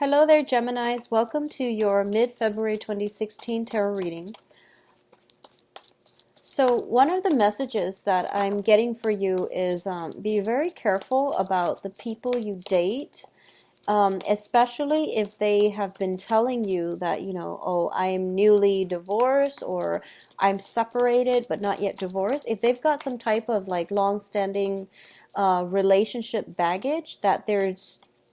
Hello there, Geminis. Welcome to your mid-February 2016 tarot reading. So one of the messages that I'm getting for you is be very careful about the people you date, especially if they have been telling you that, oh, I'm newly divorced or I'm separated but not yet divorced. If they've got some type of like long-standing relationship baggage that they're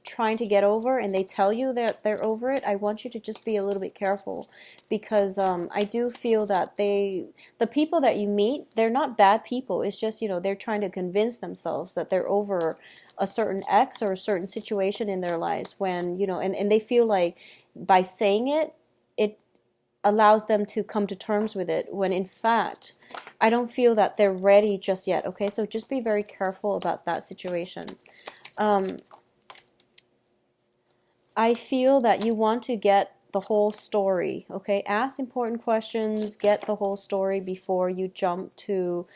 trying to get over and they tell you that they're over it, I want you to just be a little bit careful because I do feel that the people that you meet, they're not bad people. It's just, they're trying to convince themselves that they're over a certain ex or a certain situation in their lives when, and they feel like by saying it, it allows them to come to terms with it when in fact, I don't feel that they're ready just yet. Okay, so just be very careful about that situation. I feel that you want to get the whole story, okay? Ask important questions, get the whole story before you jump to,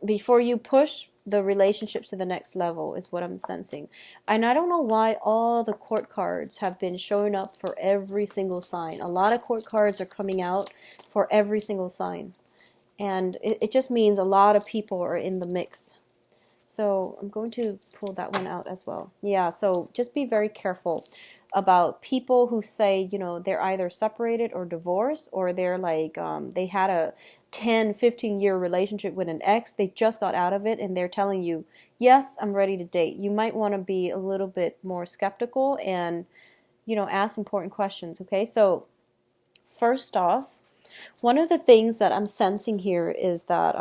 before you push the relationships to the next level is what I'm sensing. And I don't know why all the court cards have been showing up for every single sign. A lot of court cards are coming out for every single sign. And it just means a lot of people are in the mix. So I'm going to pull that one out as well. Yeah, so just be very careful about people who say, they're either separated or divorced, or they're like, they had a 10, 15-year relationship with an ex. They just got out of it and they're telling you, yes, I'm ready to date. You might want to be a little bit more skeptical and, ask important questions, okay? So first off, one of the things that I'm sensing here is that,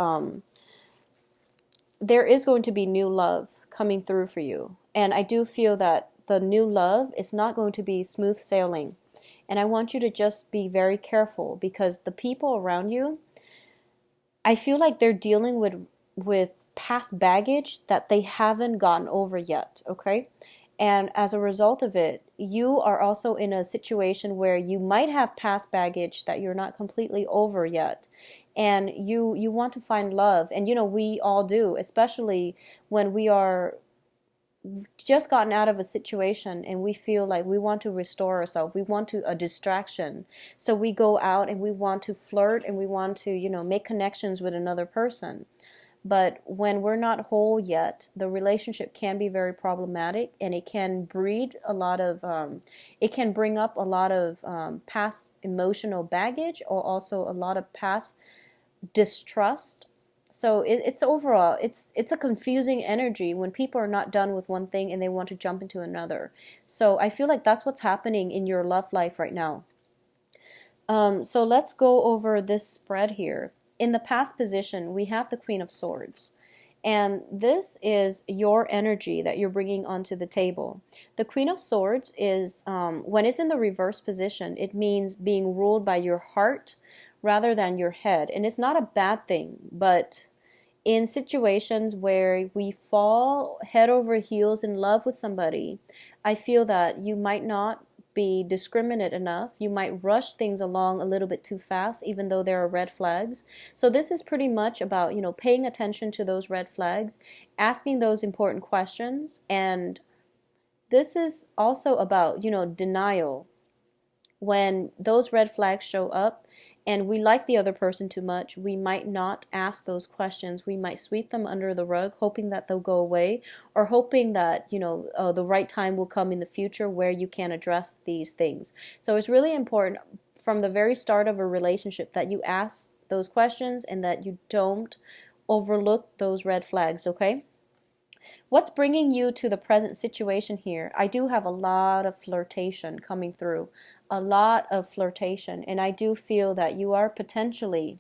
there is going to be new love coming through for you. And I do feel that the new love is not going to be smooth sailing. And I want you to just be very careful because the people around you, I feel like they're dealing with past baggage that they haven't gotten over yet, okay? And as a result of it, you are also in a situation where you might have past baggage that you're not completely over yet. And you want to find love. And, we all do, especially when we are just gotten out of a situation and we feel like we want to restore ourselves. We want a distraction. So we go out and we want to flirt and we want to, make connections with another person. But when we're not whole yet, the relationship can be very problematic and it can breed a lot of, it can bring up a lot of past emotional baggage or also a lot of past distrust. So it's overall, it's a confusing energy when people are not done with one thing and they want to jump into another. So I feel like that's what's happening in your love life right now. So let's go over this spread here. In the past position, we have the Queen of Swords. And this is your energy that you're bringing onto the table. The Queen of Swords is, when it's in the reverse position, it means being ruled by your heart rather than your head. And it's not a bad thing, but in situations where we fall head over heels in love with somebody, I feel that you might not be discriminate enough. You might rush things along a little bit too fast, even though there are red flags. So this is pretty much about, paying attention to those red flags, asking those important questions. And this is also about, denial. When those red flags show up and we like the other person too much, we might not ask those questions. We might sweep them under the rug, hoping that they'll go away, or hoping that, the right time will come in the future where you can address these things. So it's really important from the very start of a relationship that you ask those questions and that you don't overlook those red flags, okay? What's bringing you to the present situation here? I do have a lot of flirtation coming through, a lot of flirtation, and I do feel that you are potentially,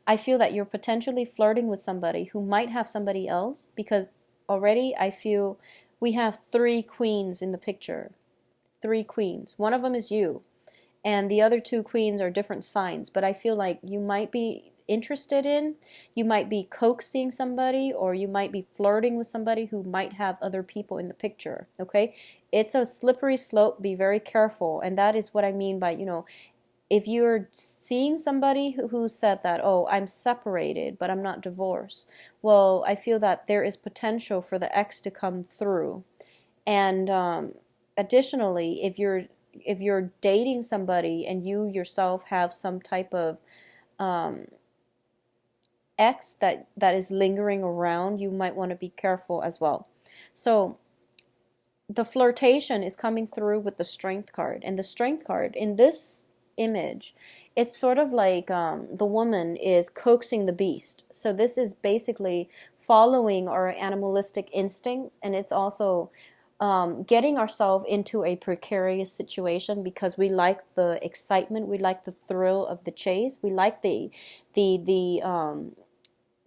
I feel that you're potentially flirting with somebody who might have somebody else, because already I feel we have 3 queens in the picture. 3 queens. One of them is you, and the other 2 queens are different signs, but I feel like you might be interested in, you might be coaxing somebody, or you might be flirting with somebody who might have other people in the picture, okay? It's a slippery slope. Be very careful. And that is what I mean by, if you're seeing somebody who said that, oh, I'm separated, but I'm not divorced, well, I feel that there is potential for the ex to come through. And additionally, if you're dating somebody and you yourself have some type of um, X that is lingering around, you might want to be careful as well. So the flirtation is coming through with the Strength card, and the Strength card in this image, it's sort of like the woman is coaxing the beast. So this is basically following our animalistic instincts, and it's also getting ourselves into a precarious situation because we like the excitement, we like the thrill of the chase, we like the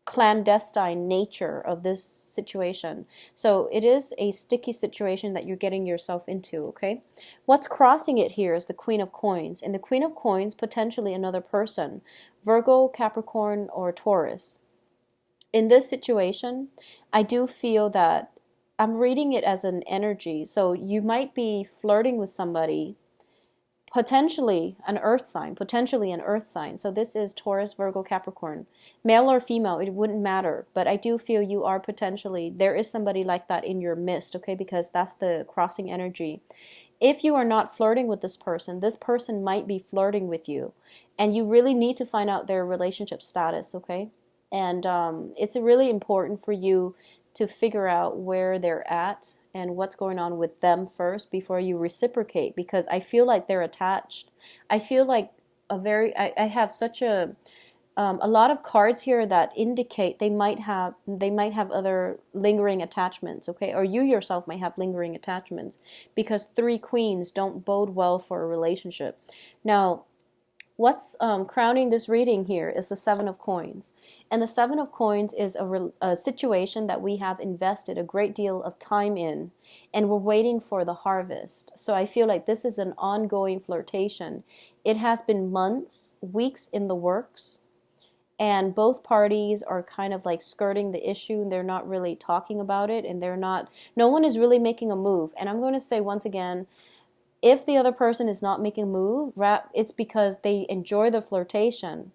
clandestine nature of this situation. So it is a sticky situation that you're getting yourself into, okay? What's crossing it here is the Queen of Coins. And the Queen of Coins, potentially another person, Virgo, Capricorn, or Taurus. In this situation, I do feel that I'm reading it as an energy. So you might be flirting with somebody, potentially an earth sign, potentially an earth sign. So this is Taurus, Virgo, Capricorn. Male or female, it wouldn't matter. But I do feel you are potentially, there is somebody like that in your midst, okay? Because that's the crossing energy. If you are not flirting with this person might be flirting with you. And you really need to find out their relationship status, okay? And it's really important for you to figure out where they're at and what's going on with them first before you reciprocate, because I feel like they're attached. I feel like I have such a lot of cards here that indicate they might have other lingering attachments, okay? Or you yourself might have lingering attachments, because 3 queens don't bode well for a relationship. Now, what's crowning this reading here is the 7 of Coins. And the 7 of Coins is a situation that we have invested a great deal of time in, and we're waiting for the harvest. So I feel like this is an ongoing flirtation. It has been months, weeks in the works, and both parties are kind of like skirting the issue. They're not really talking about it, and no one is really making a move. And I'm going to say once again, if the other person is not making a move, it's because they enjoy the flirtation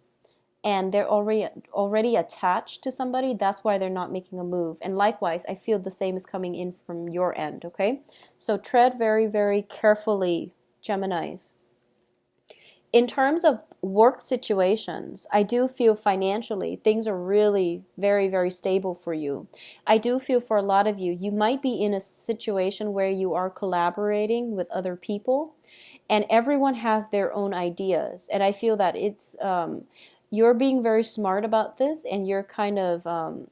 and they're already attached to somebody. That's why they're not making a move. And likewise, I feel the same is coming in from your end, okay? So tread very, very carefully, Geminis. In terms of work situations, I do feel financially things are really very, very stable for you. I do feel for a lot of you, you might be in a situation where you are collaborating with other people and everyone has their own ideas. And I feel that it's, you're being very smart about this, and you're kind of,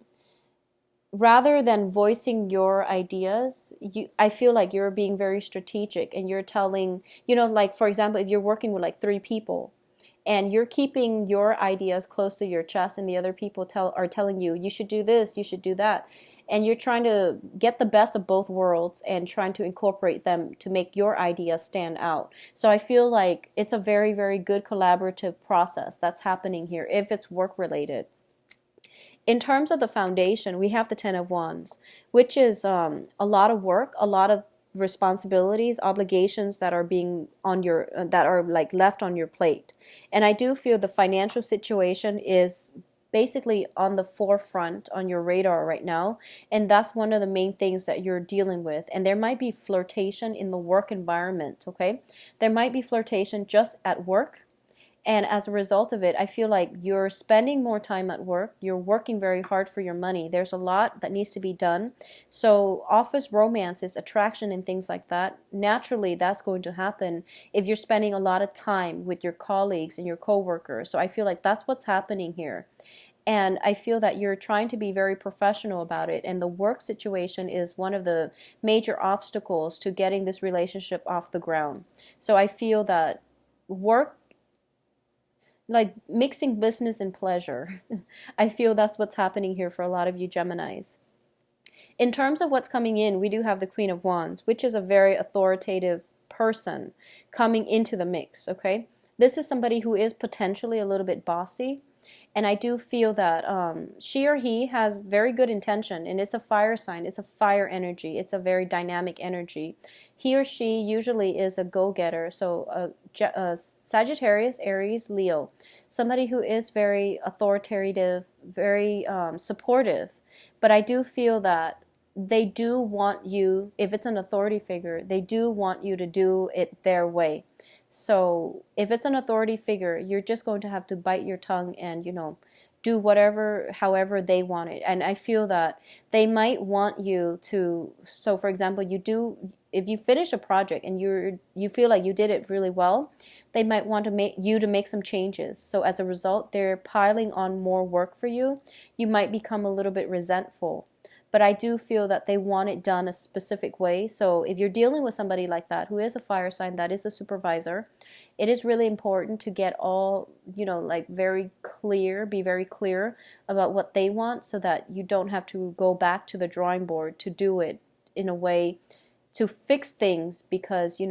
rather than voicing your ideas, I feel like you're being very strategic, and you're telling, like, for example, if you're working with like 3 people and you're keeping your ideas close to your chest, and the other people are telling you, you should do this, you should do that, and you're trying to get the best of both worlds and trying to incorporate them to make your idea stand out. So I feel like it's a very, very good collaborative process that's happening here if it's work related. In terms of the foundation, we have the 10 of Wands, which is a lot of work, a lot of responsibilities, obligations that are being on your that are like left on your plate. And I do feel the financial situation is basically on the forefront on your radar right now, and that's one of the main things that you're dealing with. And there might be flirtation in the work environment, okay? There might be flirtation just at work. And as a result of it, I feel like you're spending more time at work. You're working very hard for your money. There's a lot that needs to be done. So office romances, attraction, and things like that, naturally that's going to happen if you're spending a lot of time with your colleagues and your coworkers. So I feel like that's what's happening here. And I feel that you're trying to be very professional about it. And the work situation is one of the major obstacles to getting this relationship off the ground. So I feel that work, like mixing business and pleasure. I feel that's what's happening here for a lot of you Geminis. In terms of what's coming in, we do have the Queen of Wands, which is a very authoritative person coming into the mix, okay? This is somebody who is potentially a little bit bossy. And I do feel that she or he has very good intention, and it's a fire sign. It's a fire energy. It's a very dynamic energy. He or she usually is a go-getter. So Sagittarius, Aries, Leo. Somebody who is very authoritative, very supportive. But I do feel that they do want you, if it's an authority figure, they do want you to do it their way. So if it's an authority figure, you're just going to have to bite your tongue and, do whatever, however they want it. And I feel that they might want you to, so for example, if you finish a project and you feel like you did it really well, they might want to make some changes. So as a result, they're piling on more work for you. You might become a little bit resentful. But I do feel that they want it done a specific way. So if you're dealing with somebody like that, who is a fire sign, that is a supervisor, it is really important to get all, like very clear, be very clear about what they want, so that you don't have to go back to the drawing board to do it in a way to fix things, because,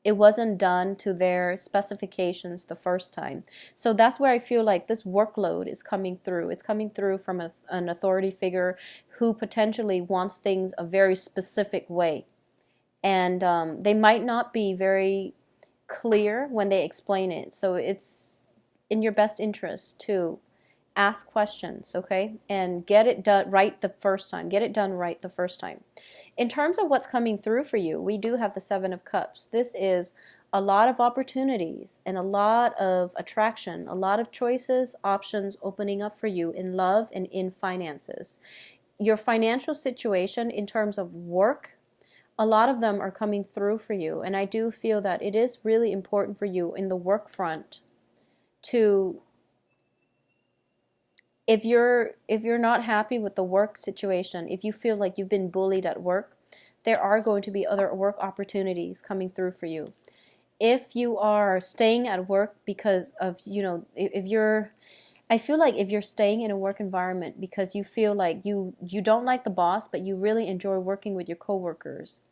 it wasn't done to their specifications the first time. So that's where I feel like this workload is coming through. It's coming through from an authority figure who potentially wants things a very specific way. And they might not be very clear when they explain it. So it's in your best interest to ask questions, okay? And get it done right the first time. Get it done right the first time. In terms of what's coming through for you, we do have the Seven of Cups. This is a lot of opportunities and a lot of attraction, a lot of choices, options opening up for you in love and in finances. Your financial situation in terms of work, a lot of them are coming through for you. And I do feel that it is really important for you in the work front to, if you're not happy with the work situation, if you feel like you've been bullied at work, there are going to be other work opportunities coming through for you. If you are staying at work because of, I feel like if you're staying in a work environment because you feel like you don't like the boss, but you really enjoy working with your coworkers,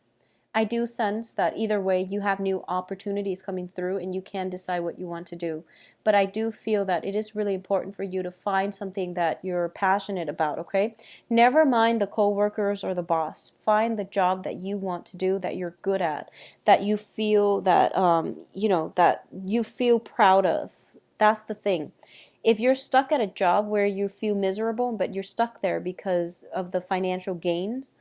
I do sense that either way you have new opportunities coming through and you can decide what you want to do. But I do feel that it is really important for you to find something that you're passionate about, okay? Never mind the coworkers or the boss. Find the job that you want to do, that you're good at, that you feel that, that you feel proud of. That's the thing. If you're stuck at a job where you feel miserable, but you're stuck there because of the financial gains,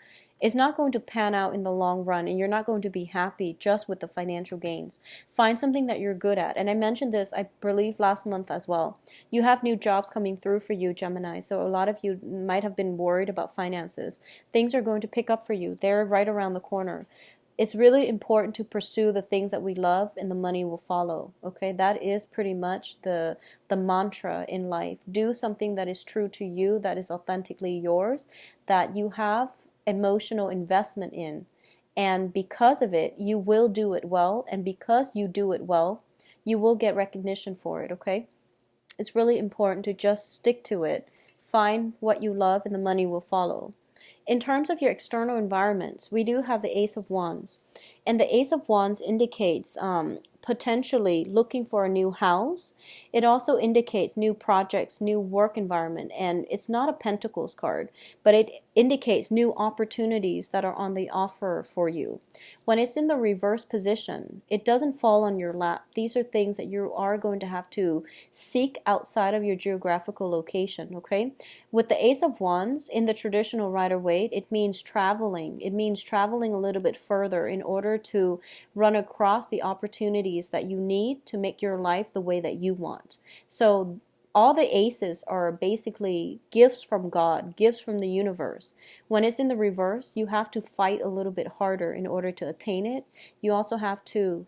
it's not going to pan out in the long run, and you're not going to be happy just with the financial gains. Find something that you're good at. And I mentioned this, I believe, last month as well. You have new jobs coming through for you, Gemini. So a lot of you might have been worried about finances. Things are going to pick up for you. They're right around the corner. It's really important to pursue the things that we love, and the money will follow. Okay, that is pretty much the mantra in life. Do something that is true to you, that is authentically yours, that you have emotional investment in, and because of it you will do it well, and because you do it well you will get recognition for it, okay? It's really important to just stick to it. Find what you love and the money will follow. In terms of your external environments, we do have the Ace of Wands, and the Ace of Wands indicates potentially looking for a new house. It also indicates new projects, new work environment, and it's not a Pentacles card, but it indicates new opportunities that are on the offer for you. When it's in the reverse position, it doesn't fall on your lap. These are things that you are going to have to seek outside of your geographical location, okay? With the Ace of Wands, in the traditional Rider-Waite, it means traveling. It means traveling a little bit further in order to run across the opportunities that you need to make your life the way that you want. So all the aces are basically gifts from God, gifts from the universe. When it's in the reverse, you have to fight a little bit harder in order to attain it. You also have to,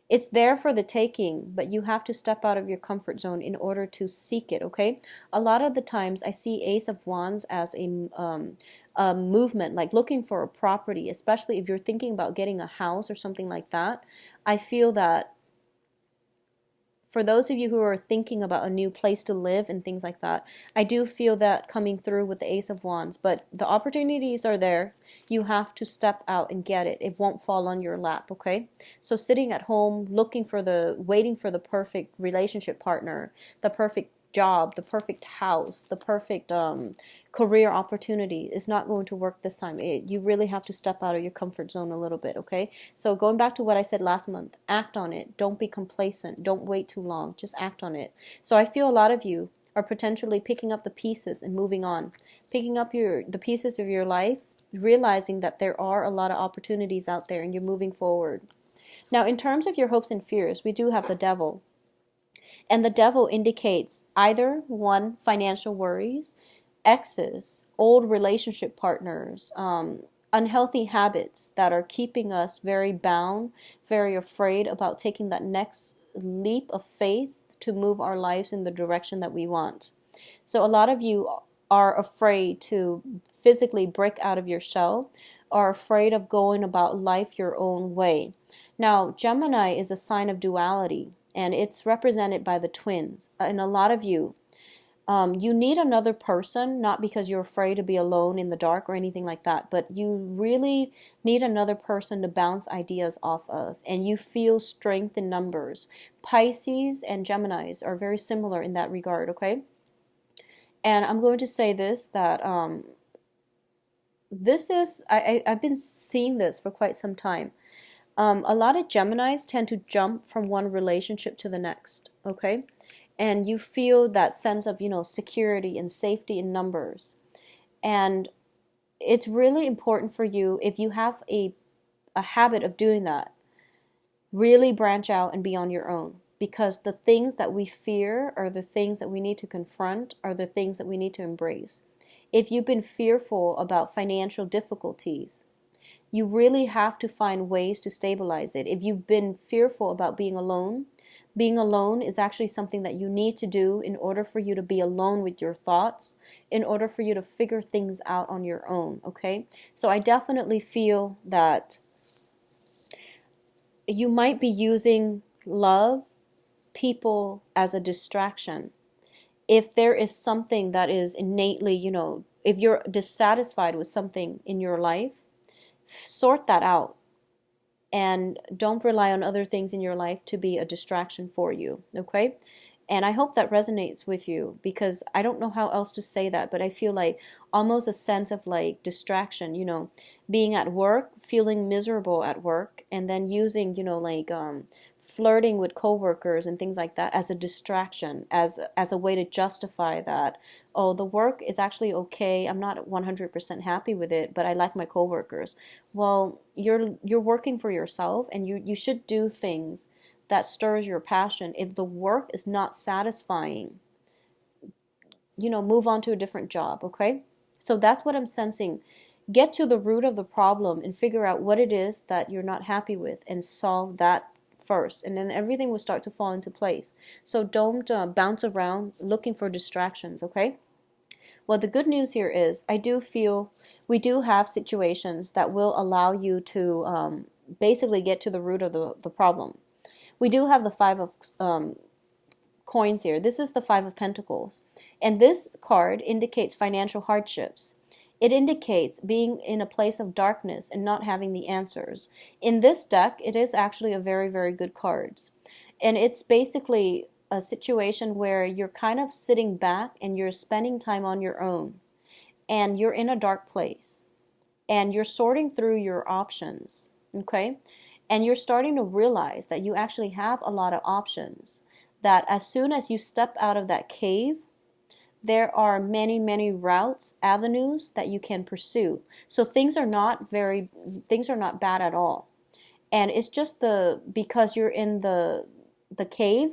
it's there for the taking, but you have to step out of your comfort zone in order to seek it, okay? A lot of the times I see Ace of Wands as a movement, like looking for a property, especially if you're thinking about getting a house or something like that. I feel that for those of you who are thinking about a new place to live and things like that, I do feel that coming through with the Ace of Wands. But the opportunities are there. You have to step out and get it. It won't fall on your lap, okay? So sitting at home, waiting for the perfect relationship partner, the perfect job, the perfect house, the perfect career opportunity is not going to work this time. You really have to step out of your comfort zone a little bit, okay? So going back to what I said last month, act on it. Don't be complacent. Don't wait too long. Just act on it. So I feel a lot of you are potentially picking up the pieces and moving on. Picking up the pieces of your life realizing that there are a lot of opportunities out there and you're moving forward. Now, in terms of your hopes and fears, we do have the devil. And the devil indicates either one, financial worries, exes, old relationship partners, unhealthy habits that are keeping us very bound, very afraid about taking that next leap of faith to move our lives in the direction that we want. So a lot of you are afraid to physically break out of your shell, are afraid of going about life your own way. Now, Gemini is a sign of duality, and it's represented by the twins. And a lot of you, you need another person, not because you're afraid to be alone in the dark or anything like that, but you really need another person to bounce ideas off of, and you feel strength in numbers. Pisces and Geminis are very similar in that regard, okay? And I'm going to say this, that this is, I've been seeing this for quite some time. A lot of Geminis tend to jump from one relationship to the next, okay? And you feel that sense of, security and safety in numbers. And it's really important for you, if you have a habit of doing that, really branch out and be on your own. Because the things that we fear are the things that we need to confront, are the things that we need to embrace. If you've been fearful about financial difficulties, you really have to find ways to stabilize it. If you've been fearful about being alone is actually something that you need to do in order for you to be alone with your thoughts, in order for you to figure things out on your own, okay? So I definitely feel that you might be using love, people as a distraction. If there is something that is innately, if you're dissatisfied with something in your life, sort that out. And don't rely on other things in your life to be a distraction for you, okay? And I hope that resonates with you, because I don't know how else to say that, but I feel like almost a sense of like distraction, being at work, feeling miserable at work, and then using, flirting with coworkers and things like that as a distraction, as a way to justify that, oh, the work is actually okay, I'm not 100% happy with it, but I like my coworkers. Well, you're working for yourself, and you should do things that stirs your passion. If the work is not satisfying, move on to a different job, okay? So that's what I'm sensing. Get to the root of the problem and figure out what it is that you're not happy with and solve that first, and then everything will start to fall into place. So don't bounce around looking for distractions, okay? Well, the good news here is I do feel we do have situations that will allow you to basically get to the root of the problem. We do have the Five of coins here. This is the Five of Pentacles. And this card indicates financial hardships. It indicates being in a place of darkness and not having the answers. In this deck, it is actually a very, very good card. And it's basically a situation where you're kind of sitting back and you're spending time on your own. And you're in a dark place. And you're sorting through your options, okay? And you're starting to realize that you actually have a lot of options. That as soon as you step out of that cave, there are many, many routes, avenues that you can pursue. So things are not bad at all. And it's just because you're in the cave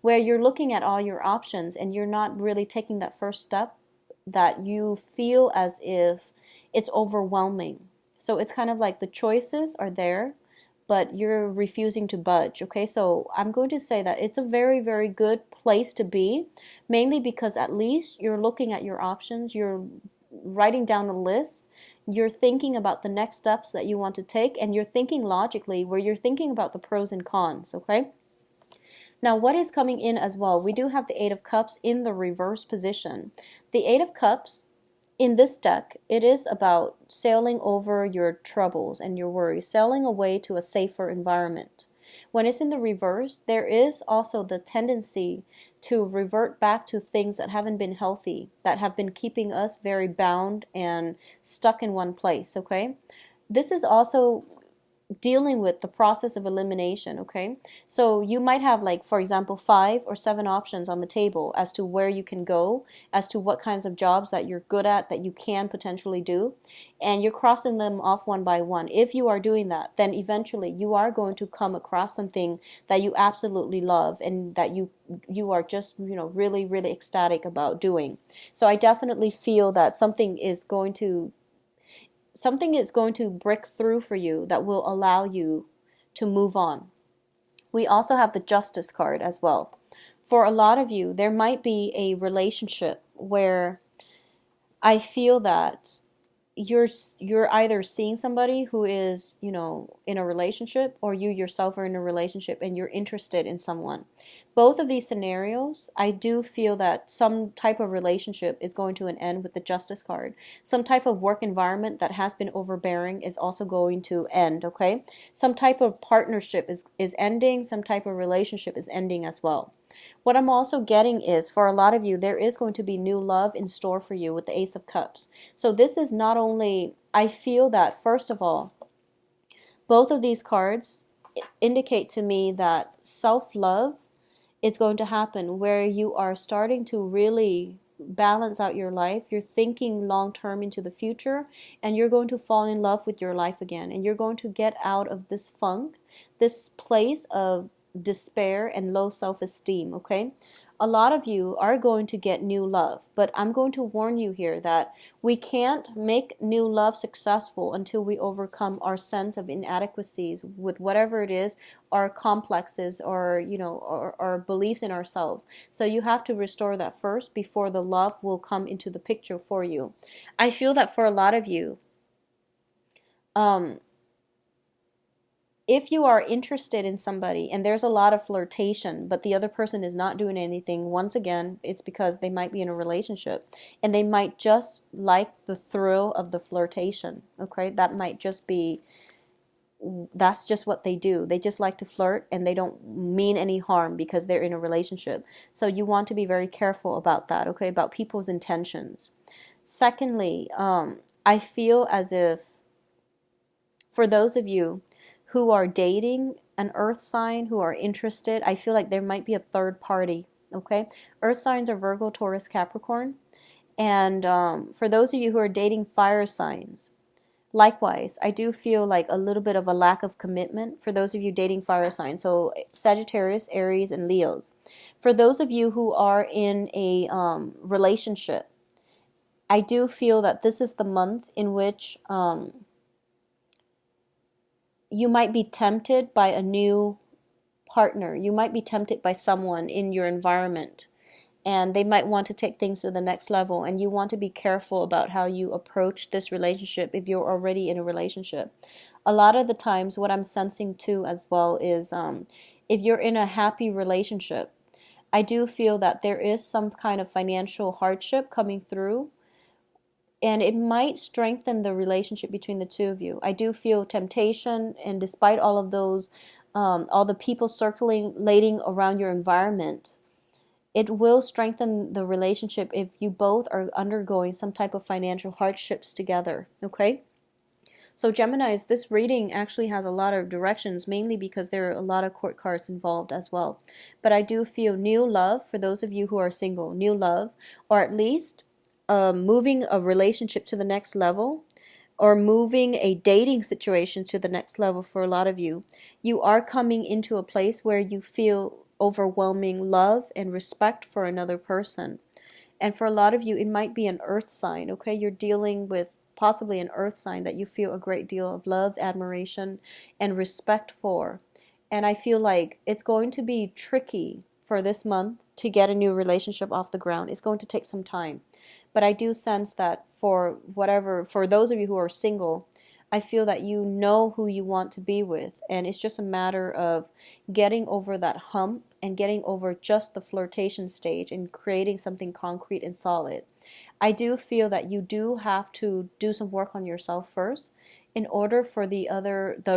where you're looking at all your options and you're not really taking that first step, that you feel as if it's overwhelming. So it's kind of like the choices are there, but you're refusing to budge, okay? So I'm going to say that it's a very, very good place to be, mainly because at least you're looking at your options, you're writing down a list, you're thinking about the next steps that you want to take, and you're thinking logically, where you're thinking about the pros and cons, okay? Now, what is coming in as well? We do have the Eight of Cups in the reverse position. The Eight of Cups in this deck, it is about sailing over your troubles and your worries, sailing away to a safer environment. When it's in the reverse, there is also the tendency to revert back to things that haven't been healthy, that have been keeping us very bound and stuck in one place, okay? This is also dealing with the process of elimination, okay? So you might have, like, for example, 5 or 7 options on the table as to where you can go, as to what kinds of jobs that you're good at, that you can potentially do, and you're crossing them off one by one. If you are doing that, then eventually you are going to come across something that you absolutely love and that you are just, really, really ecstatic about doing. So I definitely feel that something is going to break through for you that will allow you to move on. We also have the Justice card as well. For a lot of you, there might be a relationship where I feel that you're either seeing somebody who is, in a relationship, or you yourself are in a relationship and you're interested in someone. Both of these scenarios, I do feel that some type of relationship is going to an end with the Justice card. Some type of work environment that has been overbearing is also going to end, okay? Some type of partnership is ending, some type of relationship is ending as well. What I'm also getting is, for a lot of you, there is going to be new love in store for you with the Ace of Cups. So this is not only, I feel that, first of all, both of these cards indicate to me that self-love is going to happen, where you are starting to really balance out your life. You're thinking long term into the future, and you're going to fall in love with your life again, and you're going to get out of this funk, this place of despair and low self-esteem, okay? A lot of you are going to get new love, but I'm going to warn you here that we can't make new love successful until we overcome our sense of inadequacies with whatever it is, our complexes, or our beliefs in ourselves. So you have to restore that first before the love will come into the picture for you. I feel that for a lot of you, if you are interested in somebody and there's a lot of flirtation, but the other person is not doing anything, once again, it's because they might be in a relationship and they might just like the thrill of the flirtation, okay? That might just be, that's just what they do. They just like to flirt and they don't mean any harm because they're in a relationship. So you want to be very careful about that, okay? About people's intentions. Secondly, I feel as if for those of you who are dating an earth sign, who are interested, I feel like there might be a third party, okay? Earth signs are Virgo, Taurus, Capricorn. And for those of you who are dating fire signs, likewise, I do feel like a little bit of a lack of commitment for those of you dating fire signs. So Sagittarius, Aries, and Leos. For those of you who are in a relationship, I do feel that this is the month in which you might be tempted by a new partner. You might be tempted by someone in your environment, and they might want to take things to the next level, and you want to be careful about how you approach this relationship if you're already in a relationship. A lot of the times what I'm sensing too as well is if you're in a happy relationship, I do feel that there is some kind of financial hardship coming through, and it might strengthen the relationship between the two of you. I do feel temptation, and despite all of those, all the people circulating around your environment, it will strengthen the relationship if you both are undergoing some type of financial hardships together, okay? So Geminis, this reading actually has a lot of directions, mainly because there are a lot of court cards involved as well. But I do feel new love for those of you who are single, new love, or at least moving a relationship to the next level, or moving a dating situation to the next level. For a lot of you, you are coming into a place where you feel overwhelming love and respect for another person. And for a lot of you, it might be an earth sign, okay? You're dealing with possibly an earth sign that you feel a great deal of love, admiration, and respect for. And I feel like it's going to be tricky for this month to get a new relationship off the ground. It's going to take some time. But I do sense that for those of you who are single, I feel that you know who you want to be with. And it's just a matter of getting over that hump and getting over just the flirtation stage and creating something concrete and solid. I do feel that you do have to do some work on yourself first in order for the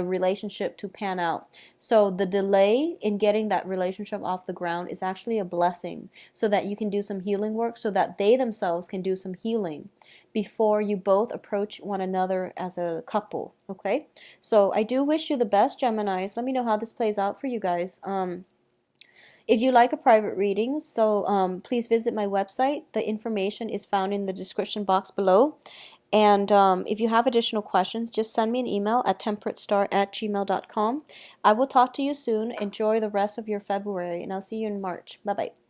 relationship to pan out. So the delay in getting that relationship off the ground is actually a blessing, so that you can do some healing work, so that they themselves can do some healing. before you both approach one another as a couple, okay? So I do wish you the best, Geminis. Let me know how this plays out for you guys. If you like a private reading, so please visit my website. The information is found in the description box below. And if you have additional questions, just send me an email at temperatestar@gmail.com. I will talk to you soon. Enjoy the rest of your February, and I'll see you in March. Bye-bye.